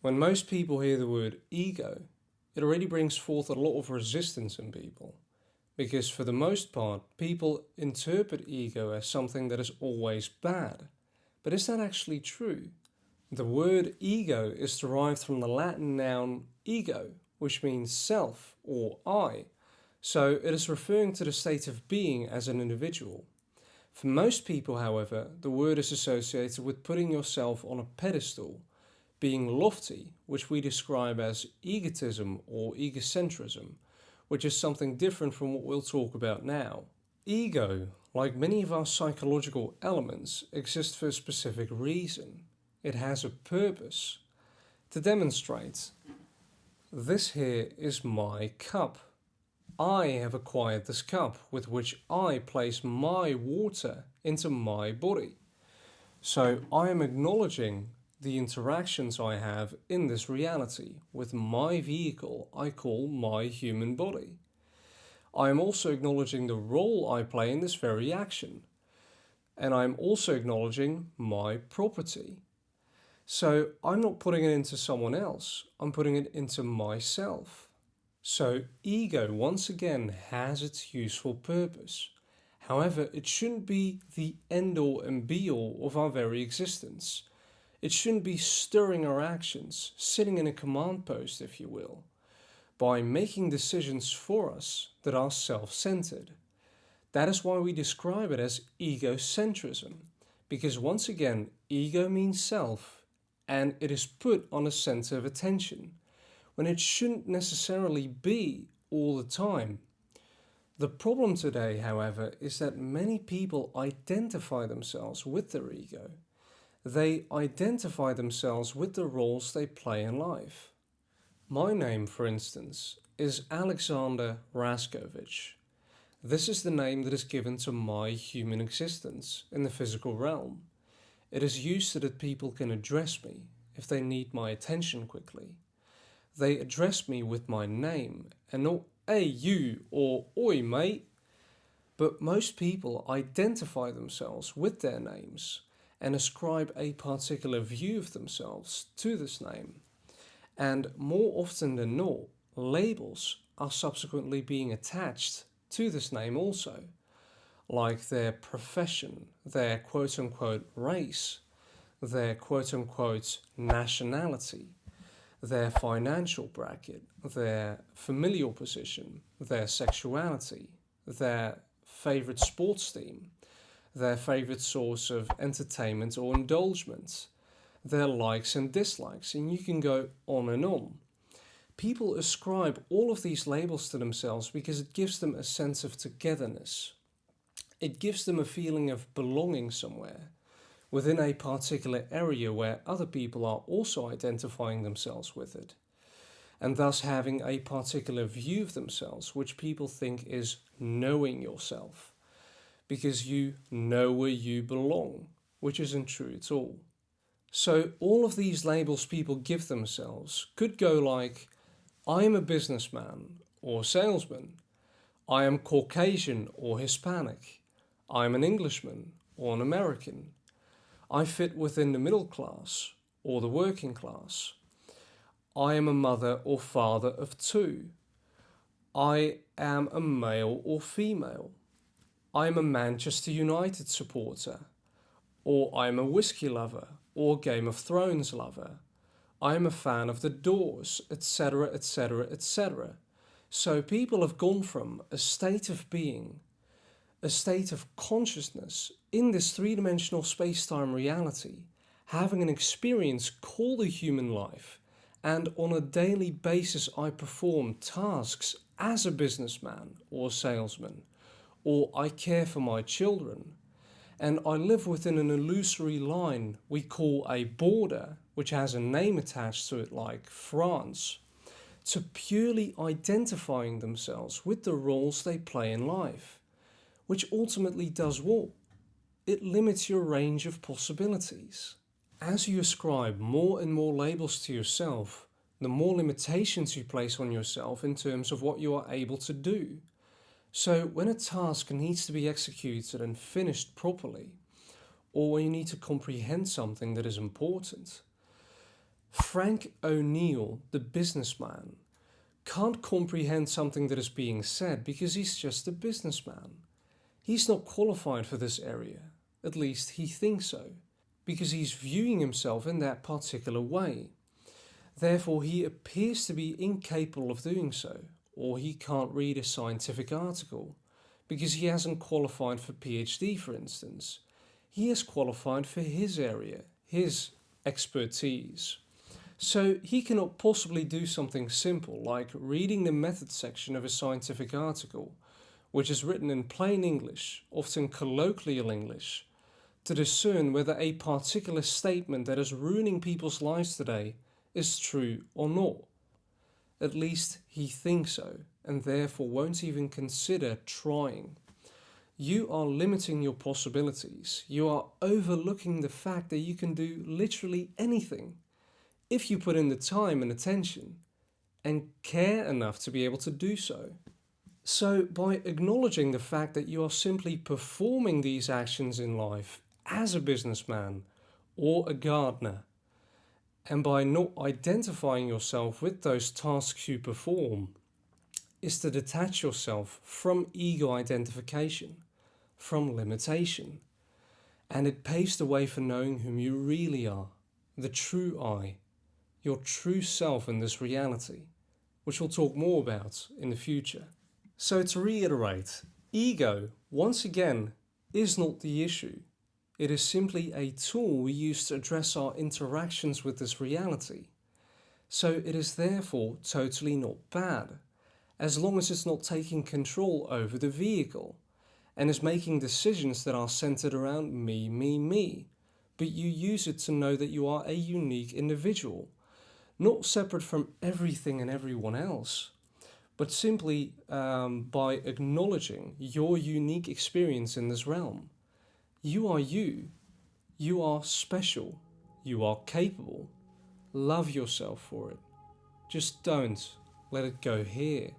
When most people hear the word ego, it already brings forth a lot of resistance in people. Because for the most part, people interpret ego as something that is always bad. But is that actually true? The word ego is derived from the Latin noun ego, which means self or I. So it is referring to the state of being as an individual. For most people, however, the word is associated with putting yourself on a pedestal, being lofty, which we describe as egotism or egocentrism, which is something different from what we'll talk about now. Ego, like many of our psychological elements, exists for a specific reason. It has a purpose. To demonstrate, this here is my cup. I have acquired this cup with which I place my water into my body. So I am acknowledging the interactions I have in this reality with my vehicle I call my human body. I am also acknowledging the role I play in this very action. And I'm also acknowledging my property. So I'm not putting it into someone else, I'm putting it into myself. So ego once again has its useful purpose. However, it shouldn't be the end all and be all of our very existence. It shouldn't be stirring our actions, sitting in a command post, if you will, by making decisions for us that are self-centered. That is why we describe it as egocentrism, because once again, ego means self, and it is put on a center of attention, when it shouldn't necessarily be all the time. The problem today, however, is that many people identify themselves with their ego. They identify themselves with the roles they play in life. My name, for instance, is Alexander Raskovich. This is the name that is given to my human existence in the physical realm. It is used so that people can address me if they need my attention quickly. They address me with my name and not "hey you" or "oi mate." But most people identify themselves with their names and ascribe a particular view of themselves to this name. And more often than not, labels are subsequently being attached to this name also, like their profession, their quote-unquote race, their quote-unquote nationality, their financial bracket, their familial position, their sexuality, their favorite sports team, their favorite source of entertainment or indulgence, their likes and dislikes, and you can go on and on. People ascribe all of these labels to themselves because it gives them a sense of togetherness. It gives them a feeling of belonging somewhere, within a particular area where other people are also identifying themselves with it, and thus having a particular view of themselves, which people think is knowing yourself, because you know where you belong, which isn't true at all. So all of these labels people give themselves could go like, I am a businessman or salesman, I am Caucasian or Hispanic, I am an Englishman or an American, I fit within the middle class or the working class. I am a mother or father of two. I am a male or female. I am a Manchester United supporter. Or I am a whiskey lover or Game of Thrones lover. I am a fan of The Doors, etc., etc., etc. So people have gone from a state of being, a state of consciousness in this three-dimensional space-time reality, having an experience called a human life, and on a daily basis I perform tasks as a businessman or salesman, or I care for my children, and I live within an illusory line we call a border, which has a name attached to it like France, to purely identifying themselves with the roles they play in life. Which ultimately does what? It limits your range of possibilities. As you ascribe more and more labels to yourself, the more limitations you place on yourself in terms of what you are able to do. So when a task needs to be executed and finished properly, or when you need to comprehend something that is important, Frank O'Neill, the businessman, can't comprehend something that is being said because he's just a businessman. He's not qualified for this area, at least he thinks so, because he's viewing himself in that particular way. Therefore, he appears to be incapable of doing so, or he can't read a scientific article, because he hasn't qualified for PhD, for instance. He is qualified for his area, his expertise. So he cannot possibly do something simple like reading the method section of a scientific article, which is written in plain English, often colloquial English, to discern whether a particular statement that is ruining people's lives today is true or not. At least he thinks so, and therefore won't even consider trying. You are limiting your possibilities. You are overlooking the fact that you can do literally anything if you put in the time and attention and care enough to be able to do so. So, by acknowledging the fact that you are simply performing these actions in life as a businessman or a gardener, and by not identifying yourself with those tasks you perform, is to detach yourself from ego identification, from limitation. And it paves the way for knowing whom you really are, the true I, your true self in this reality, which we'll talk more about in the future. So to reiterate, ego, once again, is not the issue. It is simply a tool we use to address our interactions with this reality. So it is therefore totally not bad, as long as it's not taking control over the vehicle and is making decisions that are centered around me, but you use it to know that you are a unique individual, not separate from everything and everyone else, but simply by acknowledging your unique experience in this realm. You are you. You are special. You are capable. Love yourself for it. Just don't let it go here.